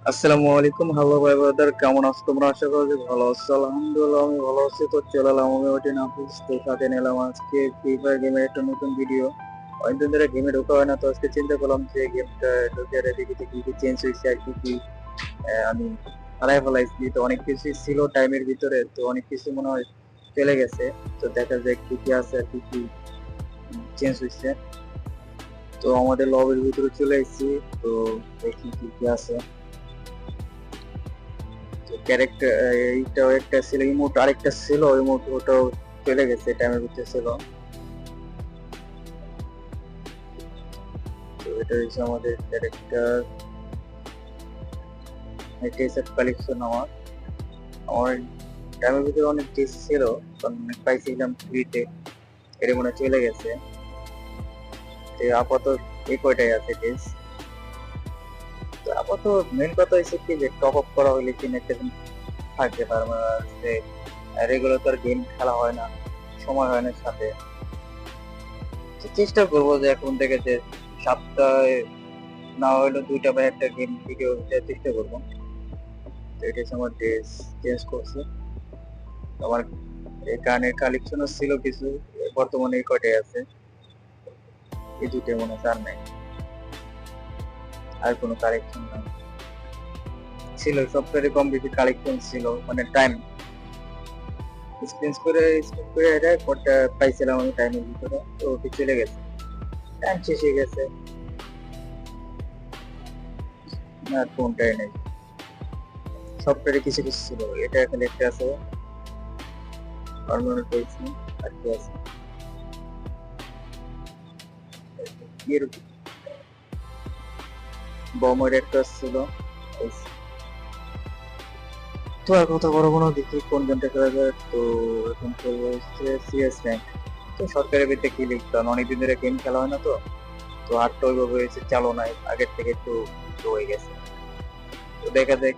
আসসালামু আলাইকুম, হ্যালো ভাই ব্রাদার, কেমন আছো তোমরা? আশা করি যে ভালো আছো। আলহামদুলিল্লাহ আমি ভালো আছি। তো চলে এলাম আমি ওটি নাফিস, তো সাথে নিলাম আজকে ফ্রি ফায়ার গেমের একটা নতুন ভিডিও। অনেকদিন ধরে গেমে ঢোকা হয় না, তো আজকে চিন্তা করলাম যে গেমটা ঢুকে দেখি যে কি কি চেঞ্জ হয়েছে আর কি কি আমি হারাই ফেলাইছি। তো অনেক কিছুই ছিল টাইমের ভিতরে, তো অনেক কিছু মনে হয় চলে গেছে। তো দেখা যায় কি কি আছে আর কি কি চেঞ্জ হয়েছে। তো আমাদের লবির ভিতরে চলে এসেছি, তো দেখি কি কি আছে। ক্যারেক্টার এইটাও একটা ছিল, ইমোট আরেকটা ছিল, ইমোট ওটাও চলে গেছে, টাইমের ভিতরে ছিল। তো এটা হচ্ছে আমাদের ক্যারেক্টার, টেসেট কালেকশন। আমার টাইমের ভিতরে অনেক টেস ছিল, কারণ অনেক পাইছিলাম ফ্রিতে, এটা মনে হয় চলে গেছে। তো আপাতত এই কয়টাই আছে টেস। তো আপাতত মেন কথা হচ্ছে কি যে টপ আপ করা হলে কিনা একটা দিন থাকবে, তার মানে যে রেগুলার তো আর গেম খেলা হয় না, সময় হয় না সাথে। তো চেষ্টা করবো যে এখন থেকে যে সপ্তাহে না হইলো দুইটা বা একটা গেম ভিডিও দেওয়ার চেষ্টা করবো। তো এটা হচ্ছে আমার ড্রেস চেঞ্জ করছে। আমার এই গানের কালেকশনও ছিল কিছু, বর্তমানে এই কয়টাই আছে, এই দুইটাই মনে হয়, আর নাই, আর কোনো কালেকশন নাই। ছিল সফটওয়্যারে কম বেশি কালেকশন ছিল, মানে টাইম স্পেন্স করে এটা কোডটা পাইছিলাম আমি টাইমের ভিতরে, তো ওটি চলে গেছে, টাইম শেষ হয়ে গেছে, আর কোনটাই নেই। সফটওয়্যারে কিছু কিছু ছিল, এটা এখানে একটা আছে, পারমানেন্ট পেয়েছি, আর কি আছে এর বমের একটা ছিল। তো আর কথা বলবো না, দেখি কোন গেমটা খেলা যায়। তো এখন খেলবো হচ্ছে সিএস র্যাঙ্ক। তো সরকারের ভিত্তিতে কি লিখতাম, অনেকদিন ধরে গেম খেলা হয় না, তো তো হাতটা ওইভাবে হয়েছে, চালো নাই আগের থেকে একটু slow হয়ে গেছে। তো দেখা যাক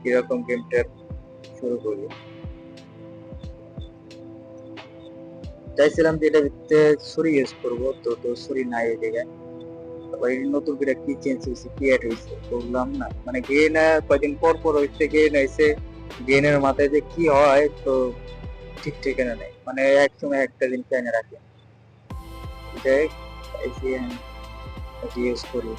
কিরকম গেমটা শুরু করি। চাইছিলাম যে এটা ভিত্তিতে ছুরি ইউজ করবো, তো তো ছুরি নাই এই জায়গায়। তারপর এই নতুন করে কি চেঞ্জ হয়েছে, কি অ্যাড হয়েছে বললাম না, মানে গেন কয়দিন পর পর হচ্ছে, গেন হয়েছে, গেনের মাথায় যে কি হয় তো ঠিক ঠিকানা নেই, মানে এক সময় একটা জিনিস এনে রাখে, এটাই ইউজ করি।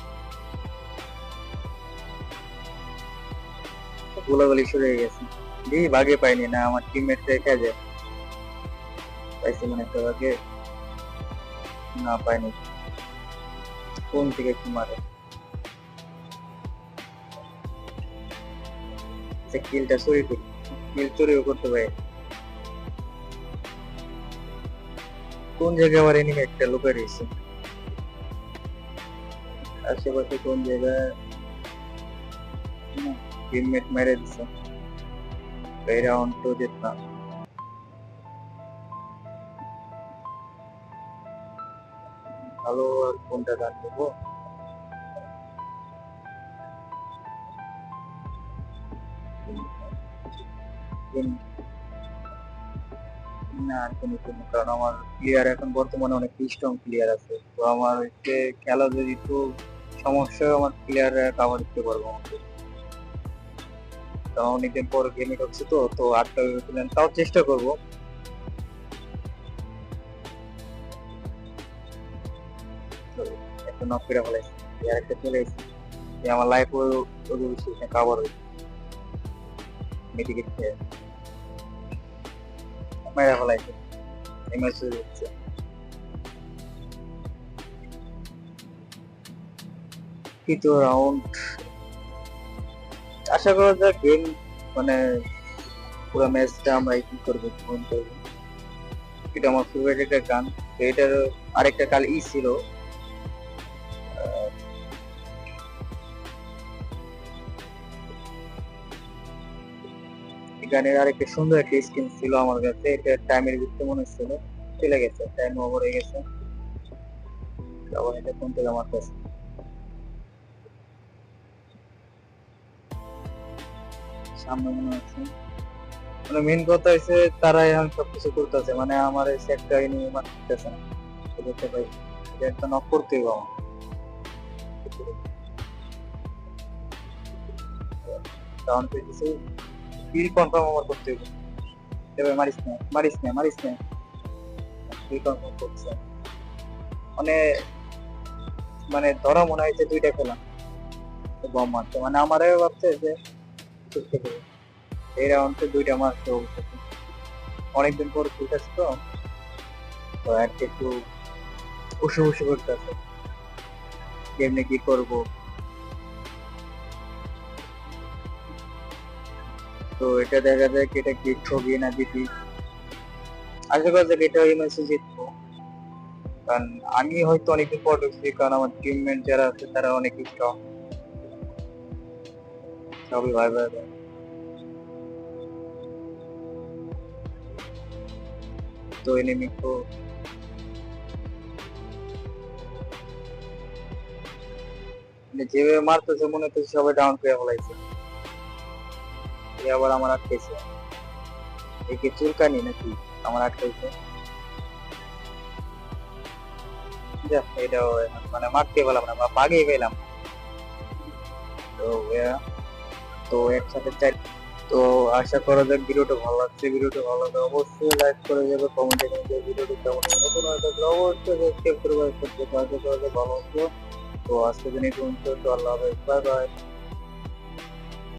গোলাগুলি শুরু হয়ে গেছে, দিয়ে ভাগে পাইনি না, আমার টিমমেট রেখে যায়, পাইছি মানে একটা ভাগে, না পাইনি, কোন থেকে কি মারে, সে কিলটা চুরি করি, কিল চুরিও করতে পারে। কোন জায়গায় আমার এনিমি একটা লুকায় রয়েছে, আশেপাশে কোন জায়গায় টিমমেট মেরে দিচ্ছে, এই রাউন্ড তো জিতলাম। ভালো, আর কোনটা গান দেবো, না আর কোনো কোনো, কারণ আমার প্লেয়ার এখন বর্তমানে অনেক স্ট্রং প্লেয়ার আছে, তো আমার হচ্ছে খেলা যদি একটু সমস্যা হয়, আমার প্লেয়ার কাভার দিতে পারবো আমাকে। কারণ অনেকদিন পর গেমে ঢুকছে, তো তো আটটা ভেবেছিলেন, তাও চেষ্টা করবো। তো একটা নক করে ফেলাইছি, আর একটা চলে এসেছি, আমার লাইফ ওই কাভার হয়েছে, মেডিকেট খেয়ে মেরা ফেলাইছে, এমএস হয়ে যাচ্ছে। তৃতীয় রাউন্ড, আশা করা যায় গেম, মানে পুরো ম্যাচটা আমরা কি করবো, ফোন করবো। এটা আমার ফেভারিট একটা গান। তো এটার আরেকটা কাল ছিল, এই গানের আরেকটা সুন্দর একটা স্কিন ছিল আমার কাছে, এটা টাইমের ভিতরে মনে হচ্ছিল চলে গেছে, টাইম ওভার হয়ে গেছে, আবার এটা কোন থেকে আমার কাছে সামনে মনে হচ্ছে। মানে মেন কথা হচ্ছে তারা এখন সবকিছু করতেছে, মানে আমার এই সেটটা নিয়ে মারতেছে না, দেখতে পাই এটা একটা নক করতেই পাবো। ডাউন পেয়েছি, কিল কনফার্ম আমার করতে হবে। এবার মারিস না, কিল কনফার্ম করছে। মানে মানে ধরা মনে হয়েছে দুইটা খেলাম বম মারতে, মানে আমারও ভাবছে যে চুপ থেকে এই রাউন্ডে দুইটা মারতে হবে। অনেকদিন পর খেলতেছে তো, তো একটা একটু উসু করতেছে কেমনে কি করব। তো এটা দেখা যায় কি এটা কি ঠগি না দিদি, আশা করা যাক এটা এই ম্যাচে জিতবো। কারণ আমি হয়তো অনেকদিন পর ঢুকছি, কারণ আমার টিমমেট যারা আছে তারা অনেক স্ট্রং, সবই ভাই। তো এনিমি তো মানে যেভাবে মারতেছে মনে হচ্ছে সবাই ডাউন করে ফেলাইছে, এ আবার আমার আটকেছে। একে চুলকানি নাকি আমার আটকাইছে। যাক, এটাও মানে মারতে পেলাম না বা বাগিয়ে পেলাম। তো তো একসাথে চাই। তো আশা করা যাক ভিডিওটা ভালো লাগছে, ভিডিওটা ভালো লাগলে অবশ্যই লাইক করে যাবে, কমেন্টে ভিডিওটি কেমন হলো নতুন হয়ে থাকলে অবশ্যই সাবস্ক্রাইব করে ভালো লাগবে। তো আজকে দিন এই পর্যন্ত, তো আল্লাহ হাফেজ, বাই বাই।